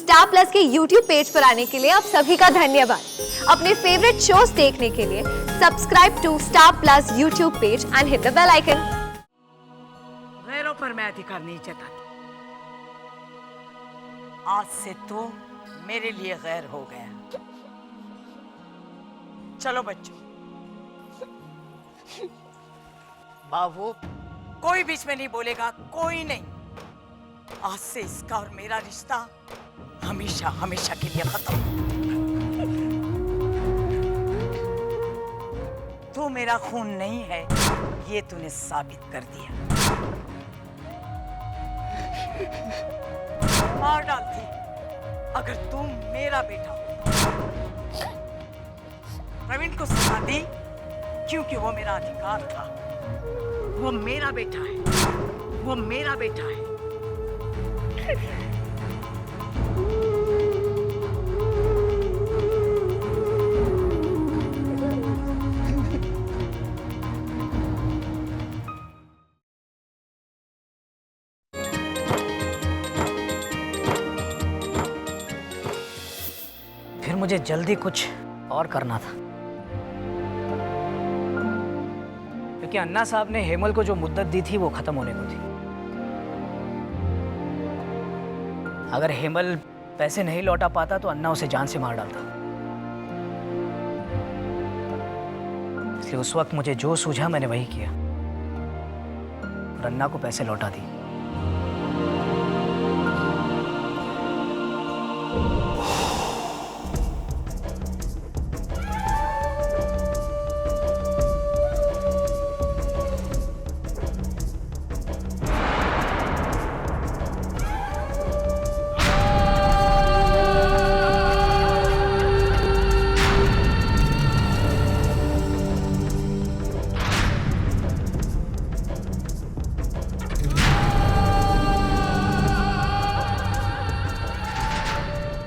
Star plus के YouTube page पर आने के लिए आप सभी का धन्यवाद। अपने फेवरेट शोज देखने के लिए subscribe to star plus YouTube page and hit the bell icon. गैरों पर मैं अधिकार नहीं जताती। आज से तो मेरे लिए गैर हो गया। चलो बच्चों। बाबू, कोई बीच में नहीं बोलेगा, कोई नहीं। आज से इसका और मेरा रिश्ता हमेशा हमेशा के लिए खत्म। तू मेरा खून नहीं है, ये तूने साबित कर दिया। मार डालती अगर तू मेरा बेटा हो। प्रवीण को सजा दी क्योंकि वो मेरा अधिकार था। वो मेरा बेटा है, वो मेरा बेटा है। फिर मुझे जल्दी कुछ और करना था, क्योंकि अन्ना साहब ने हेमल को जो मुद्दत दी थी वो खत्म होने को थी। अगर हेमल पैसे नहीं लौटा पाता तो अन्ना उसे जान से मार डालता। इसलिए उस वक्त मुझे जो सूझा मैंने वही किया और अन्ना को पैसे लौटा दिए।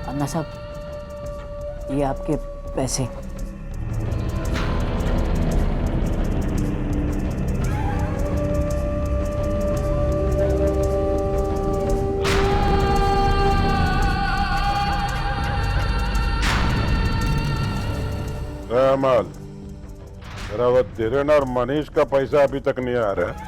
अन्ना साहब, ये आपके पैसे। कमाल, तेरा वो धीरेन और मनीष का पैसा अभी तक नहीं आ रहा है।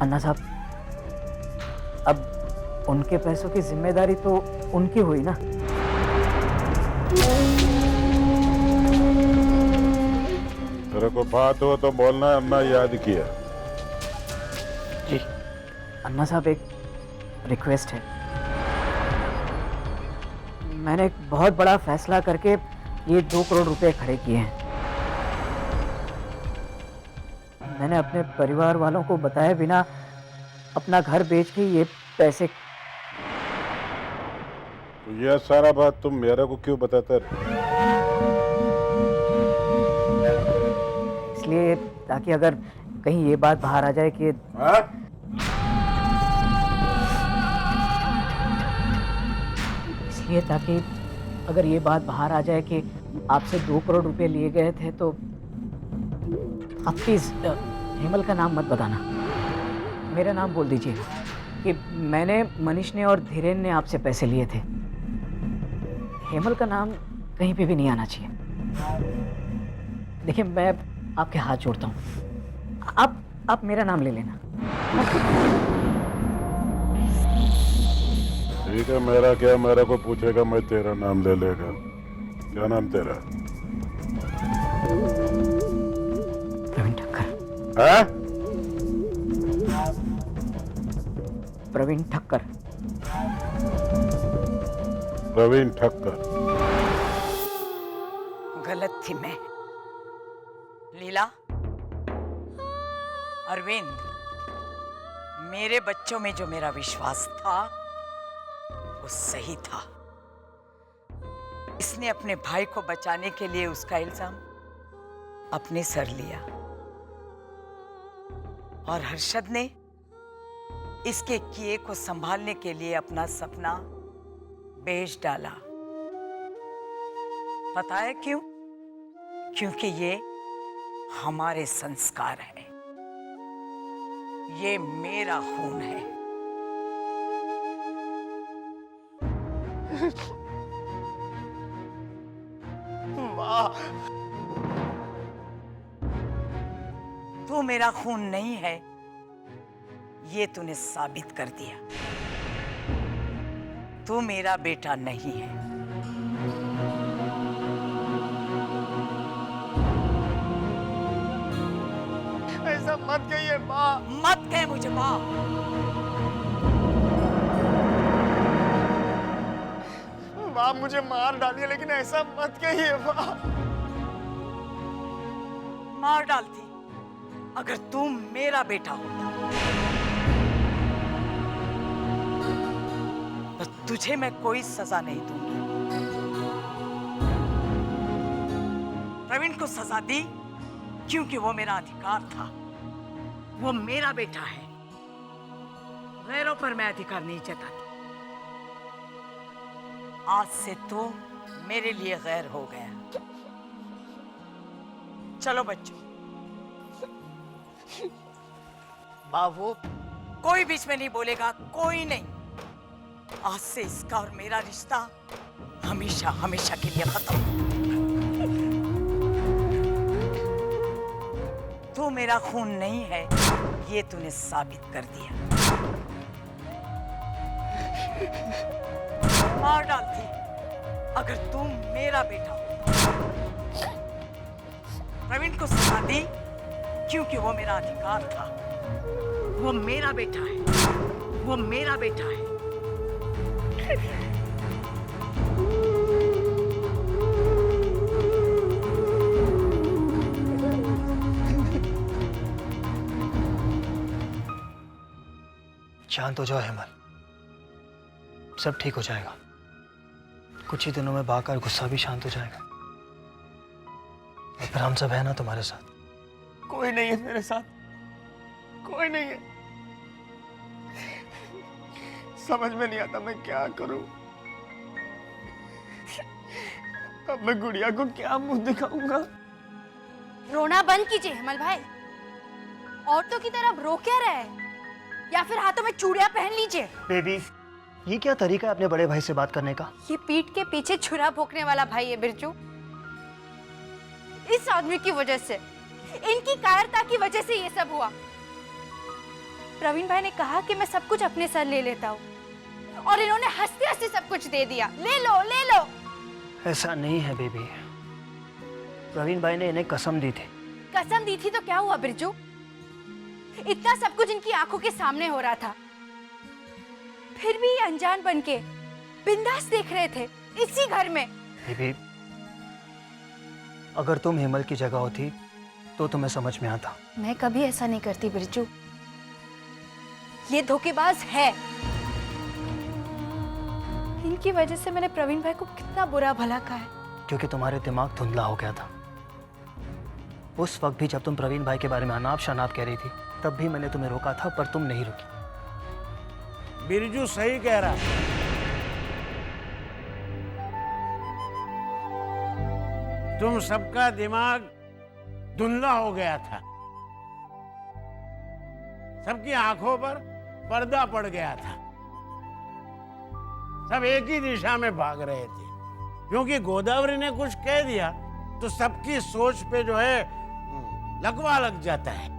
अन्ना साहब, अब उनके पैसों की जिम्मेदारी तो उनकी हुई ना। तेरे को बात हो तो बोलना, अन्ना याद किया। जी अन्ना साहब, एक रिक्वेस्ट है। मैंने एक बहुत बड़ा फैसला करके ये 2 करोड़ रुपए खड़े किए हैं। मैंने अपने परिवार वालों को बताए बिना अपना घर बेच के ये पैसे। तो यह सारा बात तुम मेरे को क्यों बताते रहे? इसलिए ताकि अगर कहीं ये बात बाहर आ जाए कि इसलिए ताकि अगर ये बात बाहर आ जाए कि आपसे 2 करोड़ रुपए लिए गए थे, तो आप प्लीज हेमल का नाम मत बताना। मेरा नाम बोल दीजिएगा कि मैंने, मनीष ने और धीरेन ने आपसे पैसे लिए थे। हेमल का नाम कहीं पे भी नहीं आना चाहिए। देखिए, मैं आपके हाथ जोड़ता हूँ, आप मेरा नाम ले लेना। ठीक है, मेरा क्या, मेरे को पूछेगा, मैं तेरा नाम ले लेगा। क्या नाम तेरा? प्रवीण ठक्कर। हाँ? प्रवीण ठक्कर। प्रवीण ठक्कर। गलत थी मैं। लीला, अरविंद, मेरे बच्चों में जो मेरा विश्वास था वो सही था। इसने अपने भाई को बचाने के लिए उसका इल्जाम अपने सर लिया और हर्षद ने इसके किए को संभालने के लिए अपना सपना बेच डाला। पता है क्यों? क्योंकि ये हमारे संस्कार है। ये मेरा खून है। माँ, तू मेरा खून नहीं है, ये तूने साबित कर दिया। तू मेरा बेटा नहीं है। ऐसा मत कहिए माँ। मत कह मुझे माँ। माँ मुझे मार डालिए, लेकिन ऐसा मत कहिए माँ। मार डालती अगर तू मेरा बेटा होता, तो तुझे मैं कोई सजा नहीं दूंगी। प्रवीण को सजा दी क्योंकि वो मेरा अधिकार था। वो मेरा बेटा है। गैरों पर मैं अधिकार नहीं जताती। आज से तो मेरे लिए गैर हो गया। चलो बच्चों। माँ वो कोई बीच में नहीं बोलेगा, कोई नहीं। आज से इसका और मेरा रिश्ता हमेशा हमेशा के लिए खत्म। तू मेरा खून नहीं है, ये तूने साबित कर दिया। मार डालती अगर तू मेरा बेटा होता। प्रवीण को सजा दी क्योंकि वो मेरा अधिकार था। वो मेरा बेटा है। वो मेरा बेटा है। शांत हो जाओ हेमल, सब ठीक हो जाएगा। कुछ ही दिनों में बाका और गुस्सा भी शांत हो जाएगा। और फिर हम सब है ना तुम्हारे साथ। कोई नहीं है मेरे साथ, कोई नहीं है। समझ में नहीं आता मैं क्या करूं। अब मैं गुड़िया को क्या मुंह दिखाऊंगा। रोना बंद कीजिए हेमल भाई। औरतों की तरफ रो क्या रहे हैं? या फिर हाथों में चूड़ियां पहन लीजिए। बेबी, ये क्या तरीका है अपने बड़े भाई से बात करने का? ये पीठ के पीछे छुरा भोंकने वाला भाई है बिरजू। इस आदमी की वजह से, इनकी कायरता की वजह से ये सब हुआ। प्रवीण भाई ने कहा कि मैं सब कुछ अपने सर ले लेता हूँ, और इन्होंने हंसते हंसते सब कुछ दे दिया। ले लो ले लो। ऐसा नहीं है बेबी, प्रवीण भाई ने इन्हें कसम दी थी। कसम दी थी तो क्या हुआ बिरजू? इतना सब कुछ इनकी आंखों के सामने हो रहा था, फिर भी ये अनजान बनके बिंदास देख रहे थे इसी घर में। बेबी, अगर तुम हेमल की जगह होती तो तुम्हें समझ में आता। मैं कभी ऐसा नहीं करती बिरजू। ये धोखेबाज है। इनकी वजह से मैंने प्रवीण भाई को कितना बुरा भला कहा है। क्योंकि तुम्हारे दिमाग धुंधला हो गया था। उस वक्त भी जब तुम प्रवीण भाई के बारे में अनाप शनाप कह रही थी, तब भी मैंने तुम्हें रोका था, पर तुम नहीं रुकी। बिरजू सही कह रहा है। तुम सबका दिमाग धुंधला हो गया था। सबकी आंखों पर पर्दा पड़ गया था। सब एक ही दिशा में भाग रहे थे, क्योंकि गोदावरी ने कुछ कह दिया तो सबकी सोच पे जो है लकवा लग जाता है।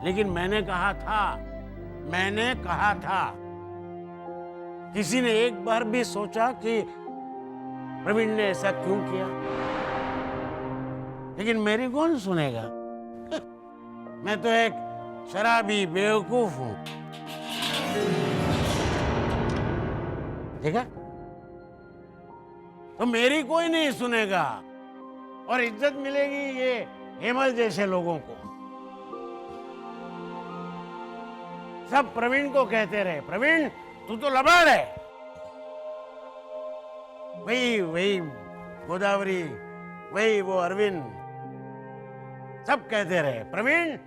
लेकिन मैंने कहा था, किसी ने एक बार भी सोचा कि प्रवीण ने ऐसा क्यों किया? लेकिन मेरी कौन सुनेगा? मैं तो एक शराबी बेवकूफ हूं। देखा? तो मेरी कोई नहीं सुनेगा, और इज्जत मिलेगी ये हेमल जैसे लोगों को। सब प्रवीण को कहते रहे, प्रवीण तू तो लबाड़ है। वही गोदावरी, वही वो अरविंद, सब कहते रहे प्रवीण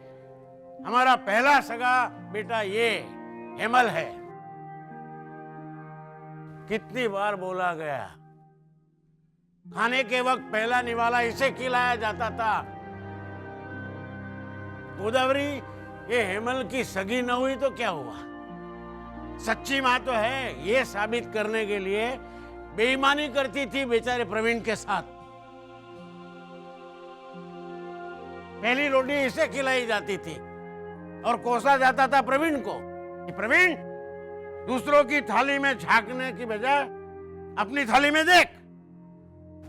हमारा पहला सगा बेटा ये हेमल है। कितनी बार बोला गया, खाने के वक्त पहला निवाला इसे खिलाया जाता था। गोदावरी ये हेमल की सगी न हुई तो क्या हुआ, सच्ची माँ तो है, ये साबित करने के लिए बेईमानी करती थी बेचारे प्रवीण के साथ। पहली रोटी इसे खिलाई जाती थी और कोसा जाता था प्रवीण को कि प्रवीण, दूसरों की थाली में झांकने की बजाय अपनी थाली में देख।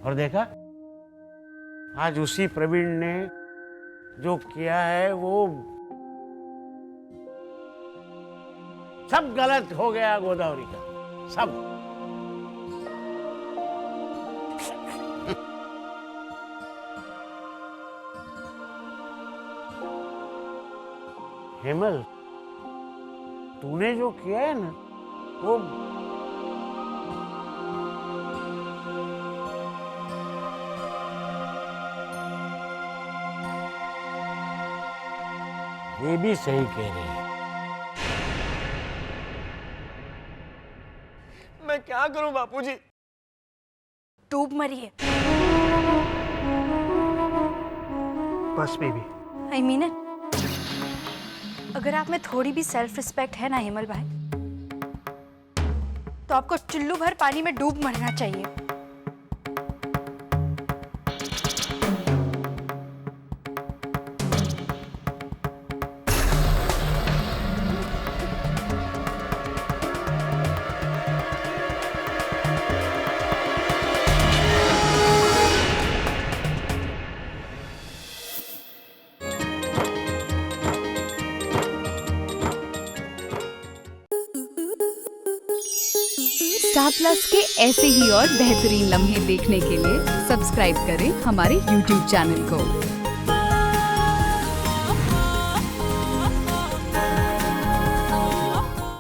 और देखा, आज उसी प्रवीण ने जो किया है वो सब गलत हो गया गोदावरी का, सब। हेमल, तूने जो किया है ना वो ये भी सही कह रही है। मैं क्या करूं बापूजी? डूब मरी है। बस बेबी, आई मीन इट। अगर आप में थोड़ी भी सेल्फ रिस्पेक्ट है ना हेमल भाई, तो आपको चुल्लू भर पानी में डूब मरना चाहिए। स्टार प्लस के ऐसे ही और बेहतरीन लम्हे देखने के लिए सब्सक्राइब करें हमारे YouTube चैनल को।